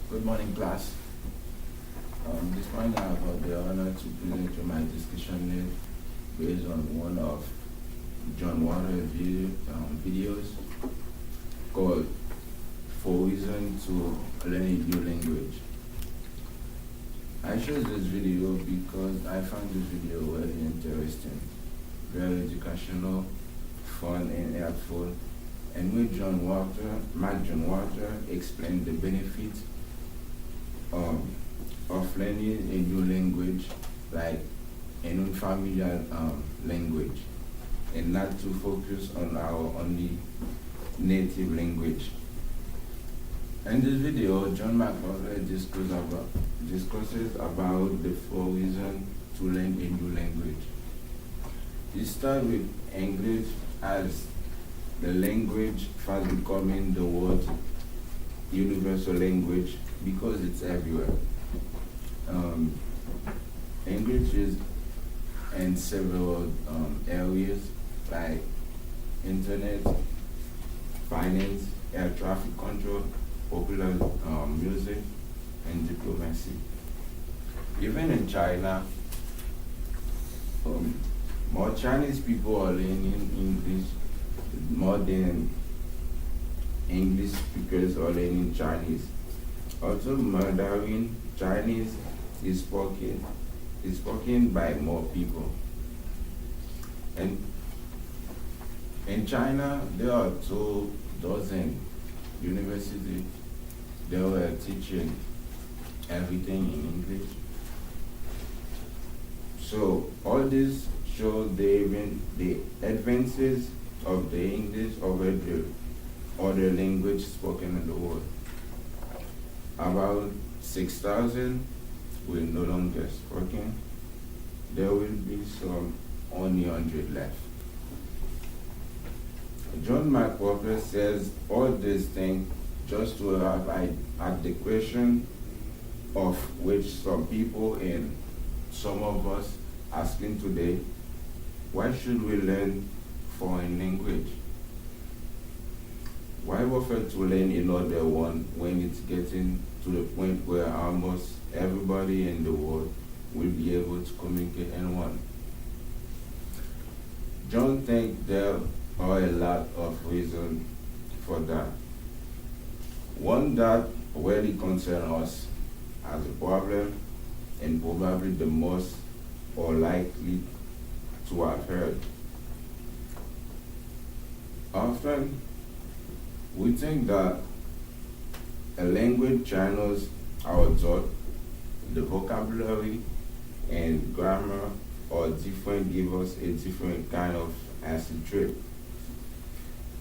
Good morning, class. This morning I have the honor to present you my discussion lead based on one of John Water videos called "For Reason to Learn a New Language." I chose this video because I found this video very interesting, very educational, fun, and helpful, and with Mark John Water explained the benefits of learning a new language, like an unfamiliar language, and not to focus on our only native language. In this video, John McCauley discusses about the four reasons to learn a new language. He starts with English as the language fast becoming the world's universal language because it's everywhere. English is in several areas like internet, finance, air traffic control, popular music, and diplomacy. Even in China, more Chinese people are learning English more than English speakers are learning Chinese. Also, Mandarin Chinese is spoken by more people. And in China, there are 2 dozen universities that were teaching everything in English. So all this show the advances of the English over the other language spoken in the world. About 6,000 will no longer spoken. There will be some only 100 left. John McWhorter says all these things just to have at the question of which some people and some of us asking today, why should we learn foreign language? Why offer to learn another one when it's getting to the point where almost everybody in the world will be able to communicate in one? John thinks there are a lot of reasons for that. One that really concerns us as a problem, and probably the most or likely to have heard. Often, we think that a language channels our thought, the vocabulary and grammar are different, give us a different kind of acid trip.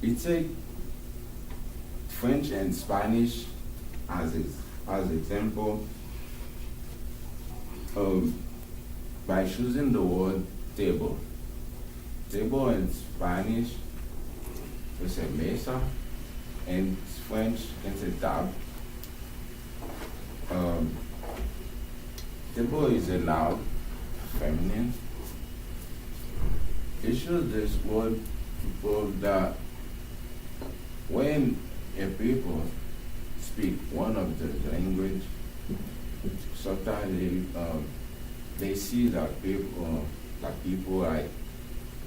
It take French and Spanish as example. By choosing the word table. Table in Spanish, we say mesa. In French, you can say table. Table is a noun, feminine. It shows this word to prove that when a people speak one of the language, sometimes they see that people like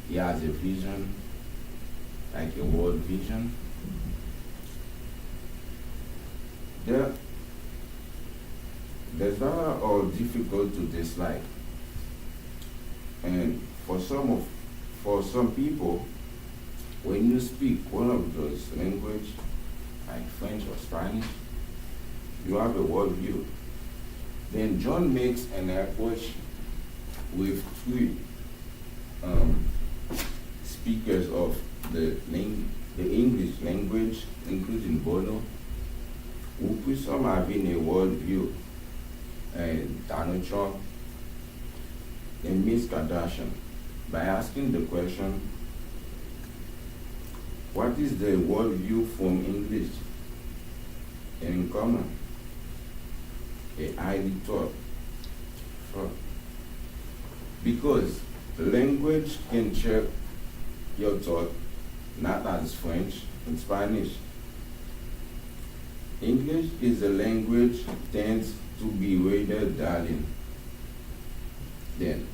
he has a vision, like a world vision. There's that are difficult to dislike, and for some people, when you speak one of those language, like French or Spanish, you have a world view. Then John makes an approach with 3 speakers of the English language, including Bono, who put some having a world view, and Donald Trump and Miss Kardashian, by asking the question, what is the world view from English and in common? A highly thought. Because language can check your thought, not as French and Spanish. English is a language tends to be rather darling then.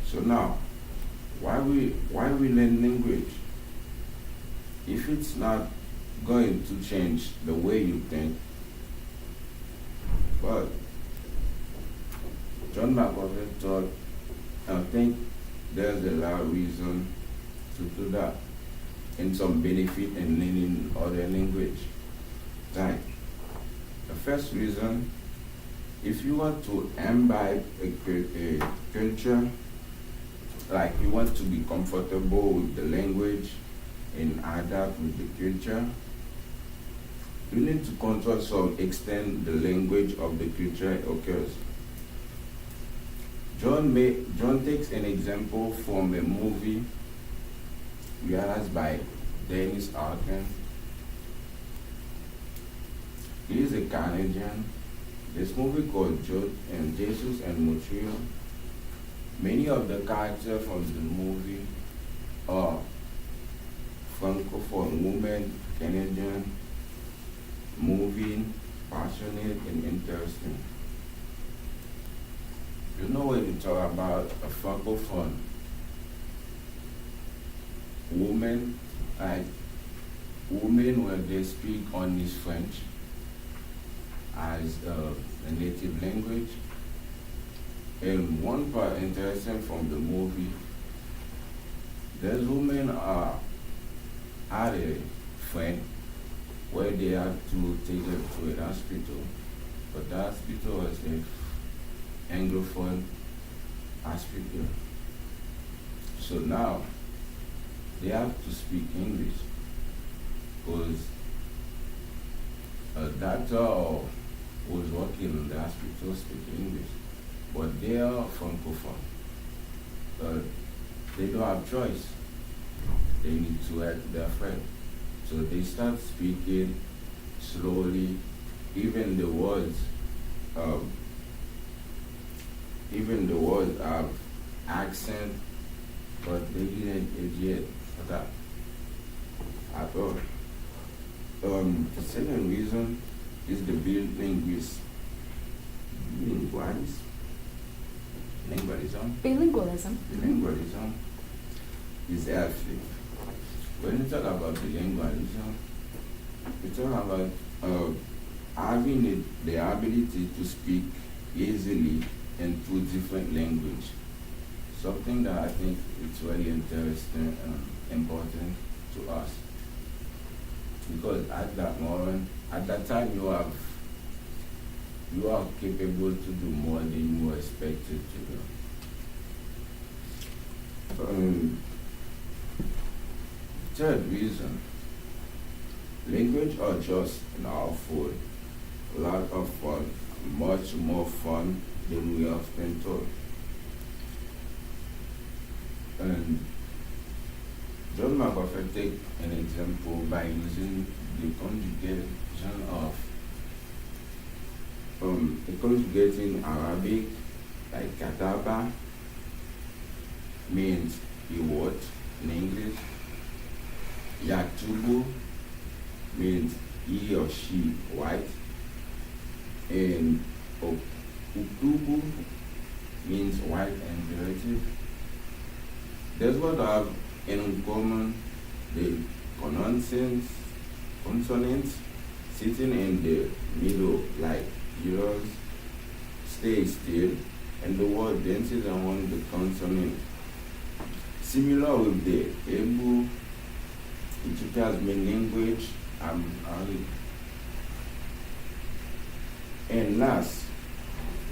So now, why we learn language? If it's not going to change the way you think, but John McAfee thought, I think there's a lot of reason to do that and some benefit in learning other language. Like, the first reason, if you want to imbibe a culture, like you want to be comfortable with the language and adapt with the culture, you need to control some extent the language of the culture occurs. John takes an example from a movie realized by Dennis Arkin. He is a Canadian. This movie called Jesus and Montreal. Many of the characters from the movie are francophone women, Canadian, moving, passionate, and interesting. You know when you talk about a francophone woman, like women where they speak only French as a native language. And one part interesting from the movie, those women are had a friend where they have to take her to an hospital, but the hospital was a Anglophone hospital. So now they have to speak English because a doctor was working in the hospital speak English, but they are francophone. But they don't have choice. They need to help their friend. So they start speaking slowly, even the words have accent, but they didn't yet that at all. The second reason is the linguist. Lingualism. Bilingualism. Bilingualism is healthy. When you talk about bilingualism, we talk about having the ability to speak easily in two different languages. Something that I think is very interesting and important to us. Because at that moment, at that time, you are capable to do more than you were expected to do. Third reason, language are just now for a lot of fun, much more fun than we often thought. And John McAfee take an example by using the conjugation of conjugating Arabic, like kataba means he wrote in English. Yaktubu means he or she white, and Uktubu means white and relative. There's what have in common the consonants sitting in the middle like zeros stay still, and the word dances among the consonant. Similar with the Hebrew, Ethiopia's main language, Amharic. And last,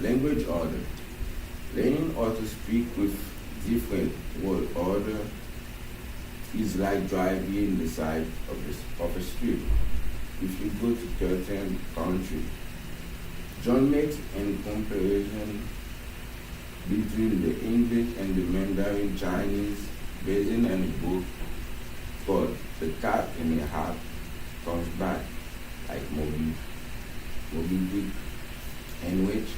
language order. Learning how to speak with different word order is like driving the side of a street. If you go to certain country, John makes a comparison between the English and the Mandarin Chinese based on a book called The Cat in the Hat Comes Back, like Moby Dick, in which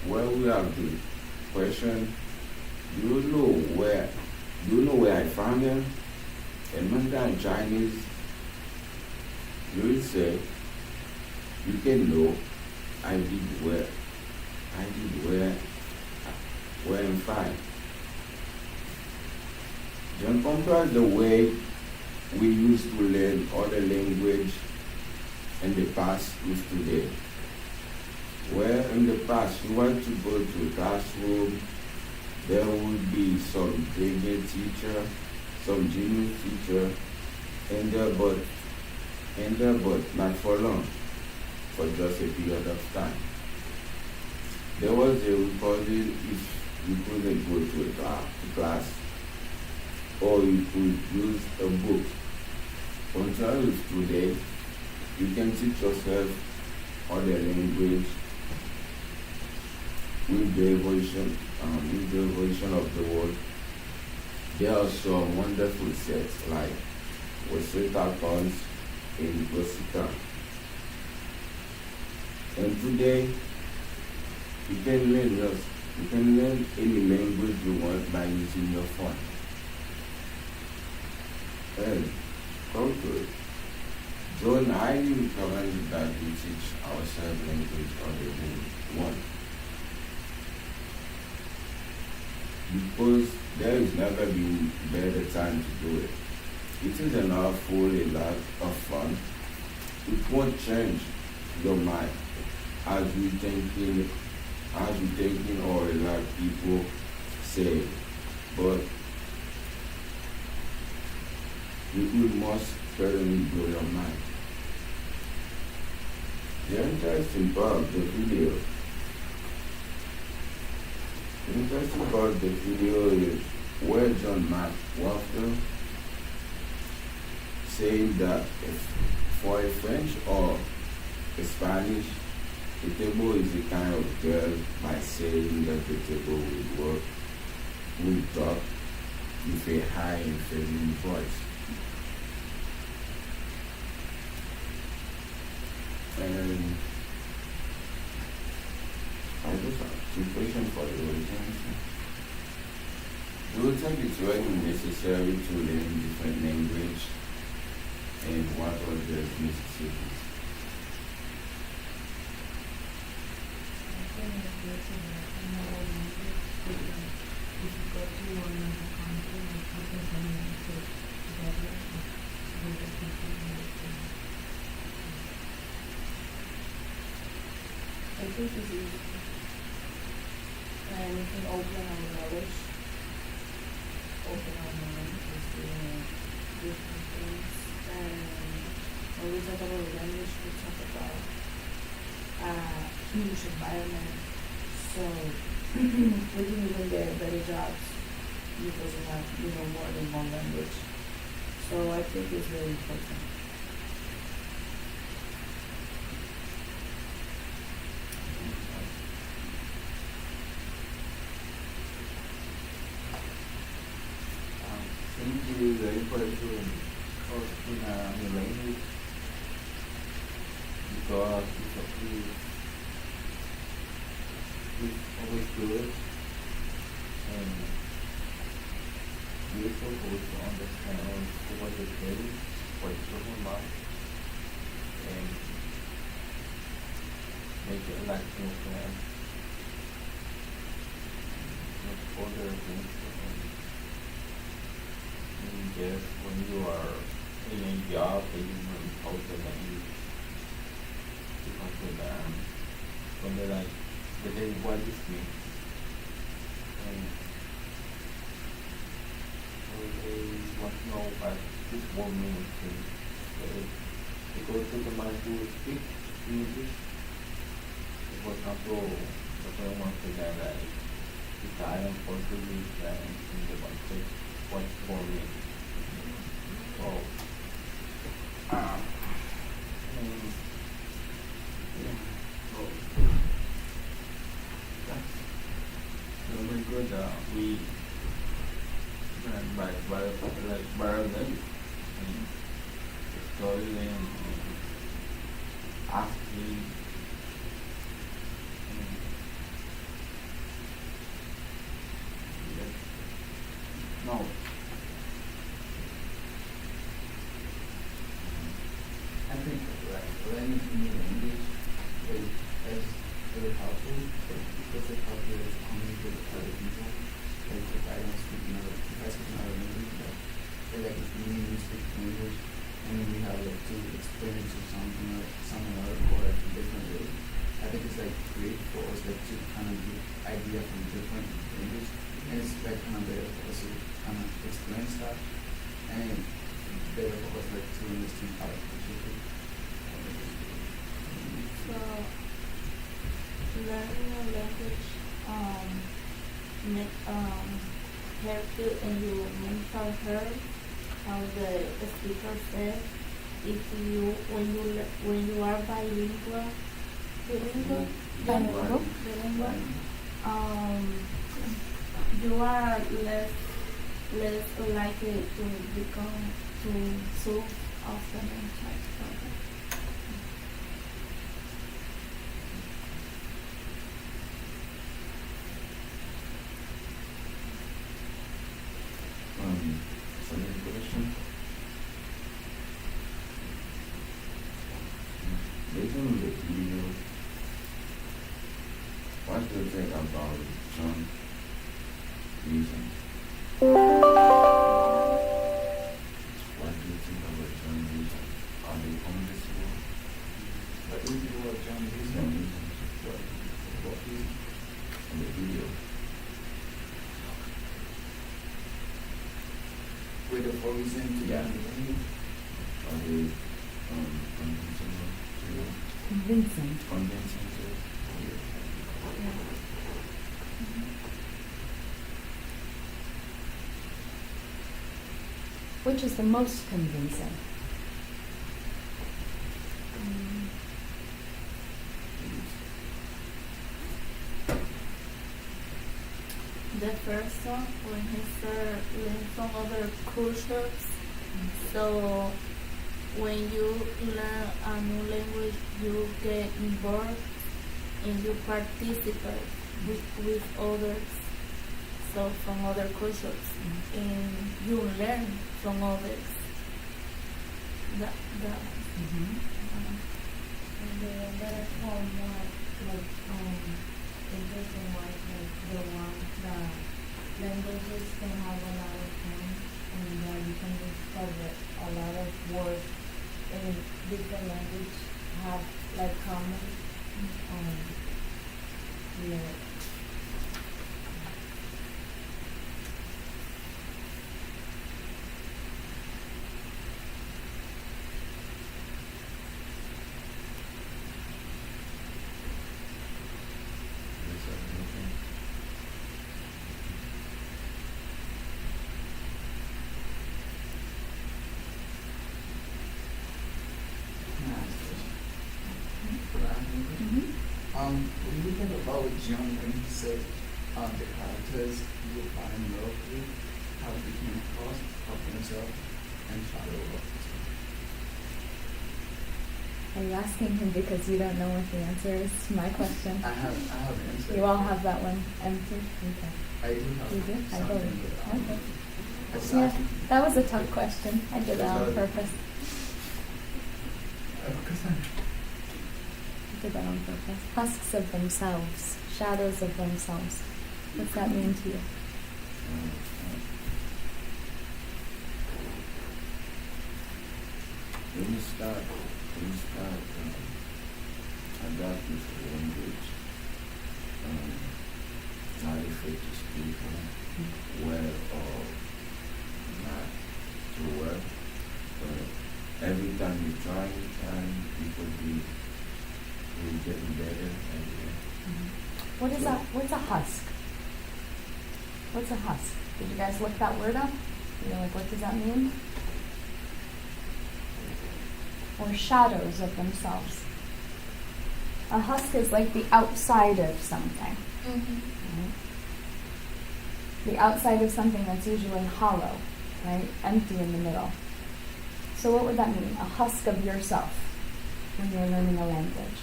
where we have the question, do you know where I found him? In Mandarin Chinese, you will say, you can know, I did well. I did well and fine. Don't compare the way we used to learn other language in the past with today. Where in the past you want to go to a classroom, there would be some brilliant teacher, some genius teacher in there but not for long, for just a period of time. There was a recording if you couldn't go to a class or you could use a book. Until today, you can teach yourself other language with the evolution of the world. There are some wonderful sets like Waseta Cons in Corsica. And today, you can learn any language you want by using your phone. And conclude. Don't highly recommend that we teach ourselves language other than one. Because there is never been better time to do it. It is an awful a lot of fun. It won't change your mind as you thinking or a lot of people say, but it will most certainly blow your mind. The interesting part of the video is where John Mark Walker saying that if for a French or a Spanish, the table is a kind of girl by saying that the table will talk with a high and feminine voice. And I just have two questions for the audience. Do you think it's really necessary to learn different language, and what are the necessities? I think it's good to learn another language because if you go to another country, like how can someone sit together with the people who understand? I think it's easy. And you can open our knowledge, to see different things. And when we talk about language, we talk about a huge environment. So we can even get better jobs because we have, more than one language. So I think it's very important. Simply very important to in a language because it's always good and we're supposed to understand what the saying, what it's talking about, and make it like friends. Not other things. Yes, when you are in a job, they usually post the language because of when they're like, what this means? And so they want to know what this word means. They go to the man who speak English. For example, the first one said that like, Italian, Portuguese, and the one said what for me. So, yeah. So that's really good. We by learning, studying, asking. No. think like learning a new language like is very helpful because it helps you to communicate with other people. Like if I don't speak another, if I speak another language, like or like if me and you speak English, and then we have like to explain it to something or someone else or like a different way. I think it's like great for us like to kind of get idea from different languages, and it's like kind of better for us to kind of explain stuff, and better for us like to understand how to communicate. So, learning a language help you in your mental health. How the speaker said, if you when you are bilingual, you are less likely to become to solve often and type problems. Second question. Based on the video, what do you think about John Reason? What do you think about John Reason? Are they convincible? But if you were John John Reason, Reason what reason? on the video. With the for reason to Yeah. learn the language? Are they convincible to you? Convincing. Convincing to you? Which is the most convincing? The first one when he started learning from other cultures. So when you learn a new language, you get involved and you participate with others. So from other cultures, and you learn from others. That. And the other one like interesting was like the one that languages can have a lot of terms and you can discover a lot of words in different language have like common yeah. Is that anything? Can I ask a question? Can I ask you a question? When you think about John when he said the characters he would find in love with, how he came across, how himself, and shadow of Are you asking him because you don't know what the answer is to my question? I have an answer. You all have that one empty? Okay. I do have You do? I something, believe. but Okay. I just Yeah, asked you. that was a tough question. I did that on purpose. Because I did that on purpose. Husks of themselves, shadows of themselves. What's that mean to you? When you start adapting to the language, not afraid to speak well or not too well, but every time you try, you could be getting better every day. What is a what's a husk? What's a husk? Did you guys look that word up? You're like, what does that mean? Or shadows of themselves. A husk is like the outside of something. Right? The outside of something that's usually hollow, right? Empty in the middle. So what would that mean? A husk of yourself when you're learning a language.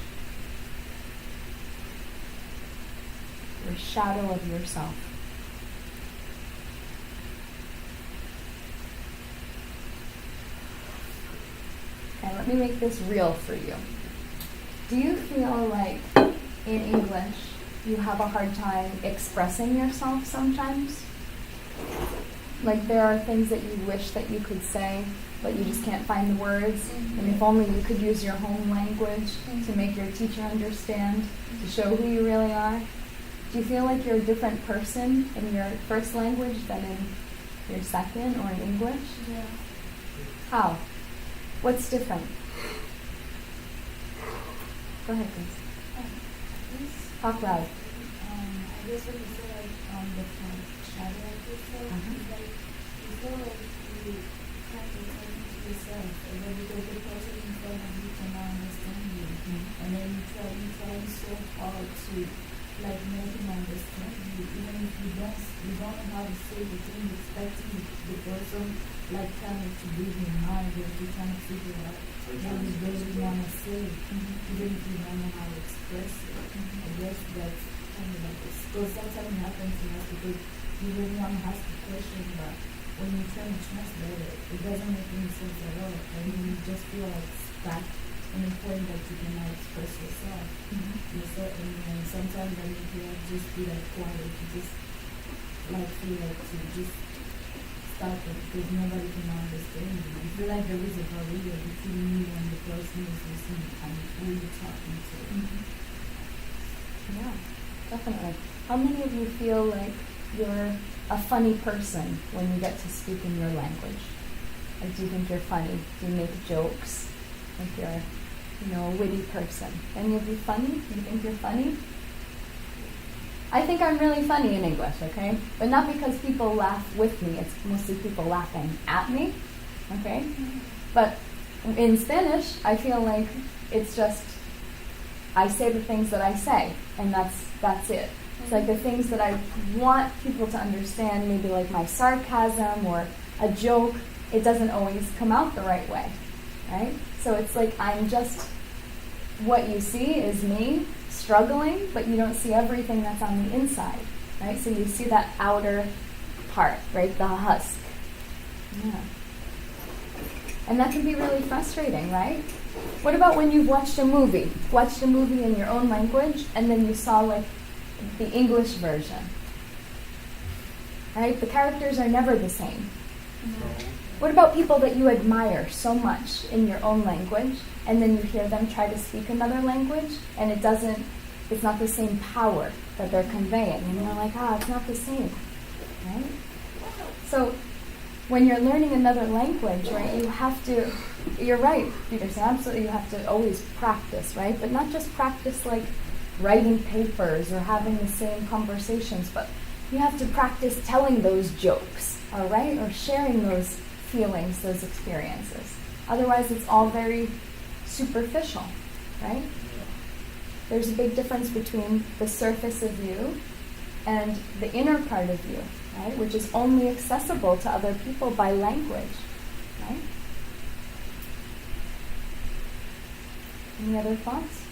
Your shadow of yourself. I let me make this real for you. Do you feel like in English you have a hard time expressing yourself sometimes? Like there are things that you wish that you could say, but you just can't find the words. And if only you could use your home language to make your teacher understand, to show who you really are. Do you feel like you're a different person in your first language than in your second or in English? Yeah. How? What's different? Go ahead, please. Talk loud. I guess when you say like the shadow like you said, it's like you feel like you can't be talking to yourself, and then because the person in front of you cannot understand you, and then you try so hard to like make him understand you, even if you don't know how to say the thing, expecting the person like kind of to read your mind, or you're trying to figure out what you really want to say, even if you don't know how to express it. I guess that's kind of like this. Because sometimes it happens to us because you really want to ask a question, but when you try to translate it, it doesn't make any sense at all. And you just feel like stuck in a point that you cannot express yourself. And sometimes I think you have to just be like quiet, you just like feel like to just stop it because nobody can understand you. You feel like there is a barrier between you and the person who's listening and who you're talking to. Yeah, definitely. How many of you feel like you're a funny person when you get to speak in your language? Like, do you think you're funny? Do you make jokes? Like you're, a witty person. Any of you funny? Do you think you're funny? I think I'm really funny in English, okay? But not because people laugh with me. It's mostly people laughing at me, okay? But in Spanish, I feel like it's just I say the things that I say, and that's it. It's like the things that I want people to understand, maybe like my sarcasm or a joke, it doesn't always come out the right way, right? So it's like I'm just, what you see is me struggling, but you don't see everything that's on the inside, right? So you see that outer part, right? The husk. Yeah. And that can be really frustrating, right? What about when you've watched a movie in your own language, and then you saw like the English version, right? The characters are never the same. What about people that you admire so much in your own language, and then you hear them try to speak another language, and it's not the same power that they're conveying, and you're like, it's not the same, right? So when you're learning another language, right, you're right, Peterson, absolutely, you have to always practice, right? But not just practice like writing papers or having the same conversations, but you have to practice telling those jokes, all right? Or sharing those feelings, those experiences. Otherwise, it's all very superficial, right? There's a big difference between the surface of you and the inner part of you, right? Which is only accessible to other people by language, right? Any other thoughts?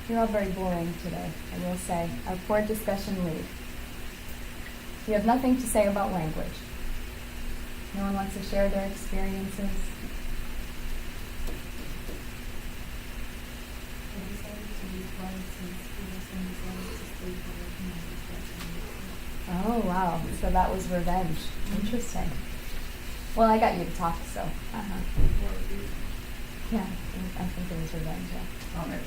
You're all very boring today, I will say. Our poor discussion lead. You have nothing to say about language. No one wants to share their experiences. Oh, wow. So that was revenge. Interesting. Well, I got you to talk, so. Yeah, I think it was revenge, yeah. Oh, maybe.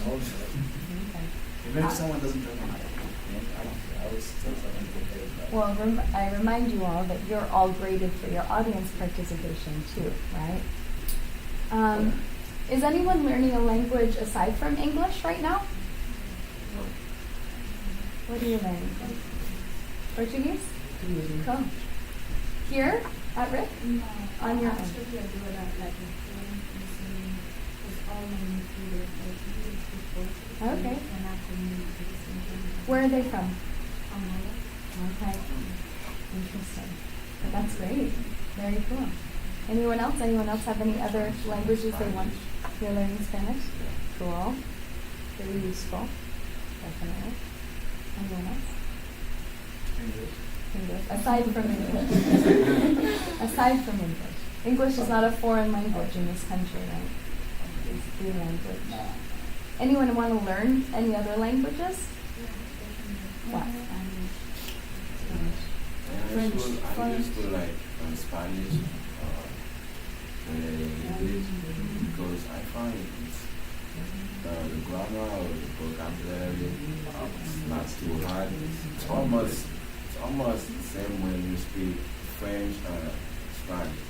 Okay. Even if someone doesn't jump on it, I don't care. I always tell someone to get paid. Well, I remind you all that you're all graded for your audience participation too, right? Is anyone learning a language aside from English right now? What are you learning? Portuguese? Cool. Here at Rick? No, On your own? actually I do it at like a phone listening, because all my new students like usually speak Portuguese. Okay. And I communicate sometimes. Where are they from? Angola. Okay. Interesting. But that's great. Very cool. Anyone else? Anyone else have any other languages they want? You're learning Spanish? Cool. Very useful. Definitely. Anyone else? English. English, aside from English. Aside from English. English is not a foreign language in this country, right? It's the language. Anyone want to learn any other languages? What? I used to like Spanish English because I find it's the grammar or the vocabulary it's not too hard. It's almost the same when you speak French or Spanish.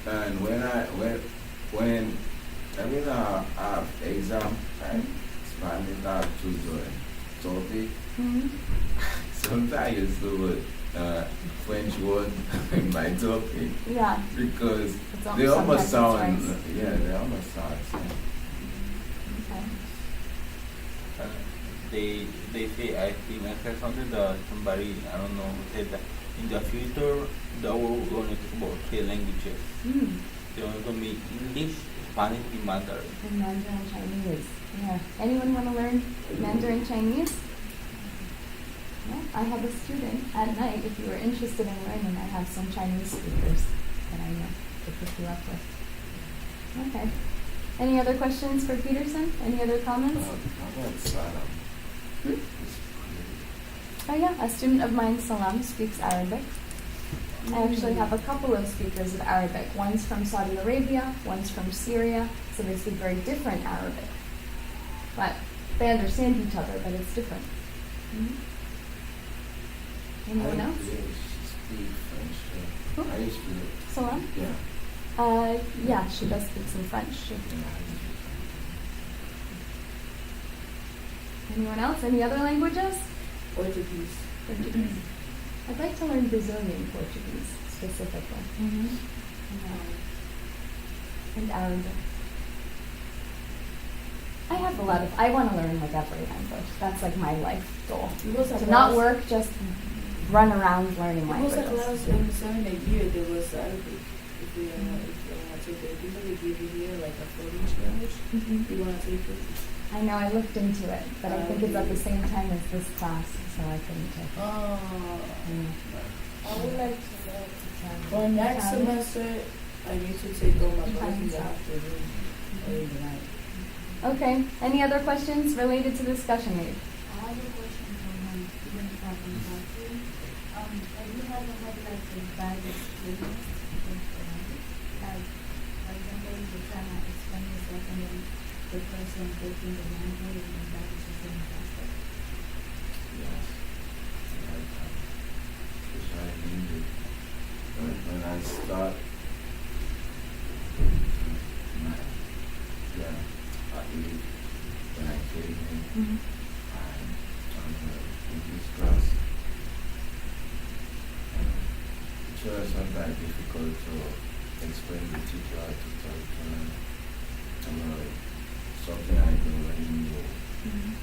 And when I have exam, right, Spanish I have to do a topic. Mm-hmm. Sometimes I used to put French word in my topic. Yeah. Because It's they almost sometimes sound, it's right. yeah, they almost sound the same. Okay. They say, I think I heard something that somebody, I don't know, who said that in the future, the world going to talk about 3 languages. Mm. They're going to be English, Spanish, and Mandarin. And Mandarin Chinese. Yeah. Anyone want to learn Mandarin Chinese? No? I have a student at night, if you were interested in learning, I have some Chinese speakers that I know to pick you up with. Okay. Any other questions for Peterson? Any other comments? How about Salam? Hmm? Oh yeah, a student of mine, Salam, speaks Arabic. I actually have a couple of speakers of Arabic. One's from Saudi Arabia, one's from Syria, so they speak very different Arabic. But they understand each other, but it's different. Mm-hmm. Anyone else? I used to speak French. Who? I used to, Salam? yeah. Yeah, she does speak some French too. Anyone else? Any other languages? Portuguese. Portuguese. I'd like to learn Brazilian Portuguese specifically. Mm-hmm. And Arabic. I want to learn like every language. That's like my life goal. To not work, just run around learning It was languages. like last in seminar year there was Arabic. If you want to take it, usually give you here like a foreign language. Mhm. You want to take it? I know, I looked into it, but I think it's at the same time as this class, so I couldn't take it. Oh. Mm. I would like to learn Italian. For next semester, I need to take all my classes in the afternoon or in the night. Okay, any other questions related to the discussion aid? I have a question for my student from Turkey. Have you ever had like a bad experience with the language? Like, for example, you're trying to explain yourself and then the person taking the language and that is just in faster. Yes. Especially in English. When I start, when I came in, Mm-hmm. on the English class, it was sometimes difficult to explain the teacher how to talk to them. Something I don't really know Mm-hmm.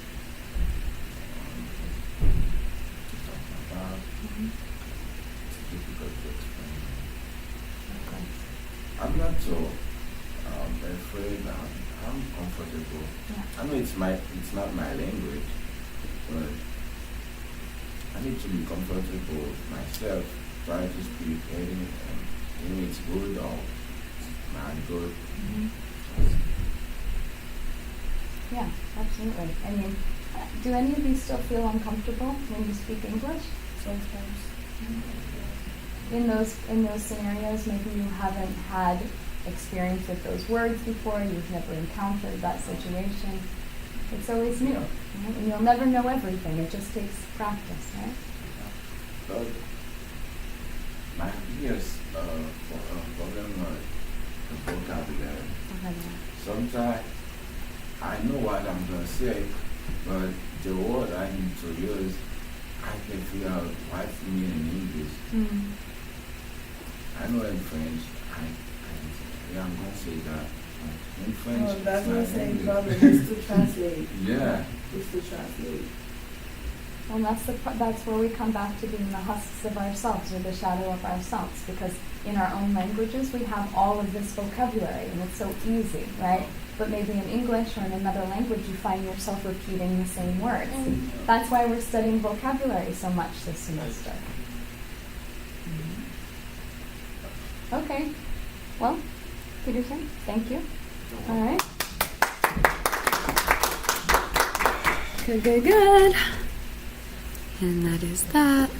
to talk about. Mm-hmm. It's difficult to explain. Okay. I'm not so afraid. I'm comfortable. Yeah. I know it's not my language, but I need to be comfortable with myself. Try to speak anything, and it's good or not good. Mm-hmm. Yeah, absolutely. I mean, do any of you still feel uncomfortable when you speak English? Sometimes. In those scenarios, maybe you haven't had experience with those words before, you've never encountered that situation. It's always new, right? And you'll never know everything. It just takes practice, right? But my biggest problem is the vocabulary. Sometimes I know what I'm going to say, but the word I need to use, I can figure out what it means in English. Mm. I know in French, I'm going to say that. In French, Oh, that's it's the not same English. problem. It's to translate. Yeah. It's to translate. And that's where we come back to being the husks of ourselves, or the shadow of ourselves, because in our own languages we have all of this vocabulary, and it's so easy, right? But maybe in English or in another language you find yourself repeating the same words. That's why we're studying vocabulary so much this semester. Okay. Well, Peterson, thank you. All right. Good, good, good. And that is that.